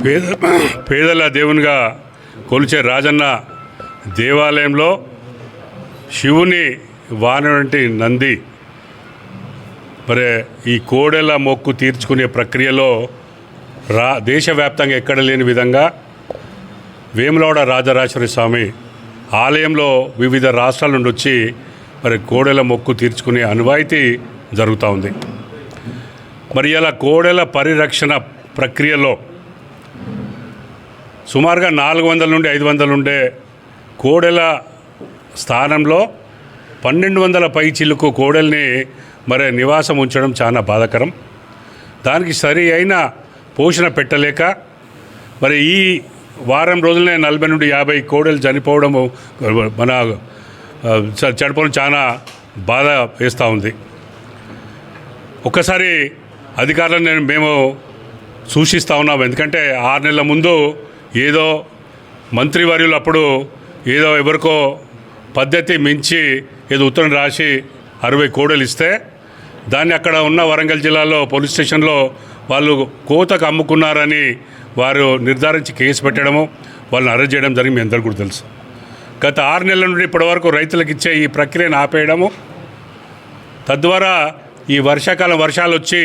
పేద పేదల దేవునిగా కొలిచే రాజన్న దేవాలయంలో శివుని వానవంటి నంది మరి ఈ కోడెల మొక్కు తీర్చుకునే ప్రక్రియలో దేశవ్యాప్తంగా ఎక్కడ లేని విధంగా వేములవాడ రాజరాజేశ్వరి స్వామి ఆలయంలో వివిధ రాష్ట్రాల నుండి వచ్చి మరి కోడెల మొక్కు తీర్చుకునే అనువాయితీ జరుగుతూ ఉంది. మరి ఇలా కోడెల పరిరక్షణ ప్రక్రియలో సుమారుగా 400 నుండి 500 ఉండే కోడెల స్థానంలో 1200 పై చిలుకు కోడెల్ని మరి నివాసం ఉంచడం చాలా బాధాకరం. దానికి సరి అయిన పోషణ పెట్టలేక మరి ఈ వారం రోజులనే 40 నుండి 50 కోడెలు చనిపోవడము మన చనిపోవడం చాలా బాధ వేస్తూ ఉంది. ఒక్కసారి అధికారులను మేము సూచిస్తూ ఉన్నాం. ఎందుకంటే 6 నెలల ముందు ఏదో మంత్రివర్యులు అప్పుడు ఏదో ఎవరికో పద్ధతి మించి ఏదో ఉత్తరం రాసి 60 కోడలు ఇస్తే దాన్ని అక్కడ ఉన్న వరంగల్ జిల్లాలో పోలీస్ స్టేషన్లో వాళ్ళు కోతకు అమ్ముకున్నారని వారు నిర్ధారించి కేసు పెట్టడము, వాళ్ళని అరెస్ట్ చేయడం జరిగింది. మీ అందరికీ కూడా తెలుసు. గత 6 నెలల నుండి ఇప్పటివరకు రైతులకు ఇచ్చే ఈ ప్రక్రియను ఆపేయడము, తద్వారా ఈ వర్షాకాలం వర్షాలు వచ్చి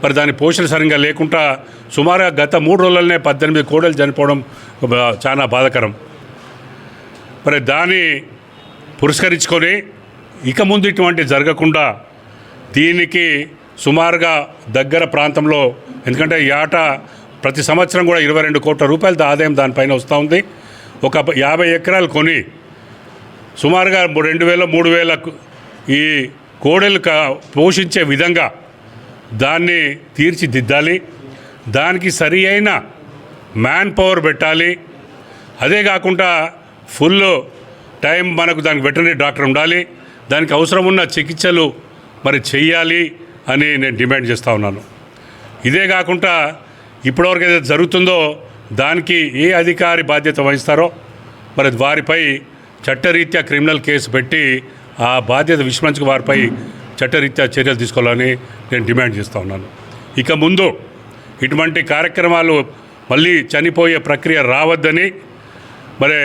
మరి దాని పోషణ సరిగ్గా లేకుండా సుమారుగా గత 3 రోజులనే 18 కోడలు చనిపోవడం చాలా బాధాకరం. మరి దాన్ని పురస్కరించుకొని ఇక ముందు ఇటువంటి జరగకుండా దీనికి సుమారుగా దగ్గర ప్రాంతంలో, ఎందుకంటే ఏటా ప్రతి సంవత్సరం కూడా 22 కోట్ల రూపాయలతో ఆదాయం దానిపైన వస్తూ ఉంది. ఒక 50 ఎకరాలు కొని సుమారుగా 2000-3000 ఈ కోడెలు పోషించే విధంగా దాన్ని తీర్చిదిద్దాలి. దానికి సరి అయిన మ్యాన్ పవర్ పెట్టాలి. అదే కాకుండా ఫుల్ టైం మనకు దానికి వెటర్నరీ డాక్టర్ ఉండాలి. దానికి అవసరం ఉన్న చికిత్సలు మరి చెయ్యాలి అని నేను డిమాండ్ చేస్తూ ఉన్నాను. ఇదే కాకుండా ఇప్పటివరకు ఏదైతే జరుగుతుందో దానికి ఏ అధికారి బాధ్యత వహిస్తారో మరి వారిపై చట్టరీత్యా క్రిమినల్ కేసు పెట్టి ఆ బాధ్యత విస్మరించుకు వారిపై చట్టరీత్యా చర్యలు తీసుకోవాలని నేను డిమాండ్ చేస్తూ ఉన్నాను. ఇక ముందు ఇటువంటి కార్యక్రమాలు మళ్ళీ చనిపోయే ప్రక్రియ రావద్దని మరి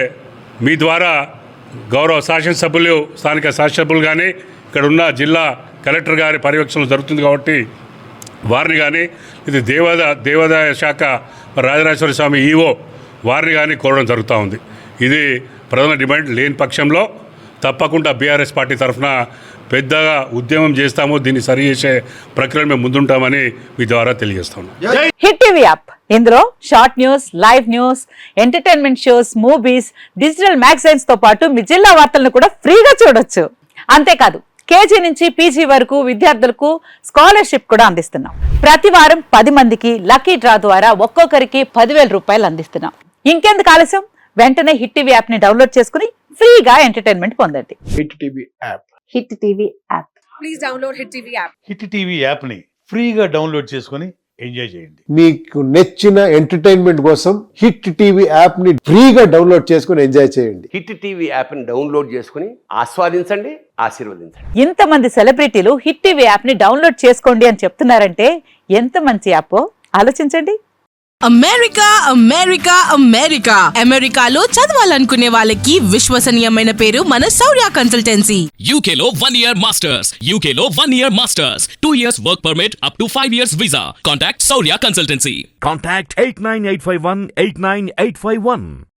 మీ ద్వారా గౌరవ శాసనసభ్యులు, స్థానిక శాసనసభ్యులు కానీ ఇక్కడ ఉన్న జిల్లా కలెక్టర్ గారి పర్యవేక్షణలో జరుగుతుంది కాబట్టి వారిని కానీ ఇది దేవాదాయ శాఖ రాజరాజేశ్వరి స్వామి ఈవో వారిని కానీ కోరడం జరుగుతూ ఉంది. ఇది ప్రధాన డిమాండ్. లేని పక్షంలో తప్పకుండా బీఆర్ఎస్ పార్టీ తరఫున పెద్దగా ఉద్యమం చేస్తాము. దీన్ని సరి చేసే ప్రక్రియలో మేము ముందుంటామని మీ ద్వారా తెలియజేస్తాము. హిట్ టీవీ యాప్, ఇందులో short news, live news, entertainment shows, movies, digital magazines తో పాటు మీ జిల్లా వార్తలను కూడా ఫ్రీగా చూడొచ్చు. అంతేకాదు కేజీ నుంచి పీజీ వరకు విద్యార్థులకు స్కాలర్షిప్ కూడా అందిస్తున్నాం. ప్రతి వారం 10 మందికి లక్కీ డ్రా ద్వారా ఒక్కొక్కరికి 10,000 రూపాయలు అందిస్తున్నాం. ఇంకెందుకు ఆలస్యం, వెంటనే హిట్ టీవీ యాప్ ని డౌన్లోడ్ చేసుకుని ఫ్రీగా ఎంటర్టైన్మెంట్ పొందండి. Hit TV app. Hit TV app. Please download hit TV app. Hit TV app ని ఫ్రీగా డౌన్లోడ్ చేసుకుని ఎంజాయ్ చేయండి. మీకు నచ్చిన ఎంటర్టైన్మెంట్ కోసం హిట్ టీవీ యాప్ ని ఫ్రీగా డౌన్లోడ్ చేసుకుని ఎంజాయ్ చేయండి. హిట్ టీవీ యాప్ ని డౌన్లోడ్ చేసుకుని ఆస్వాదించండి, ఆశీర్వదించండి. ఇంతమంది సెలబ్రిటీలు హిట్ టీవీ యాప్ ని డౌన్లోడ్ చేసుకోండి అని చెప్తున్నారంటే ఎంత మంచి యాప్ ఆలోచించండి. అమెరికా అమెరికా అమెరికా అమెరికాలో చదవాలనుకునే వాళ్ళకి విశ్వసనీయమైన పేరు మన శౌర్య కన్సల్టెన్సీ. UK లో 1 year masters, UK లో 1 year masters, 2 years work permit up to 5 years visa. Contact Saurya Consultancy. Contact 89851 89851.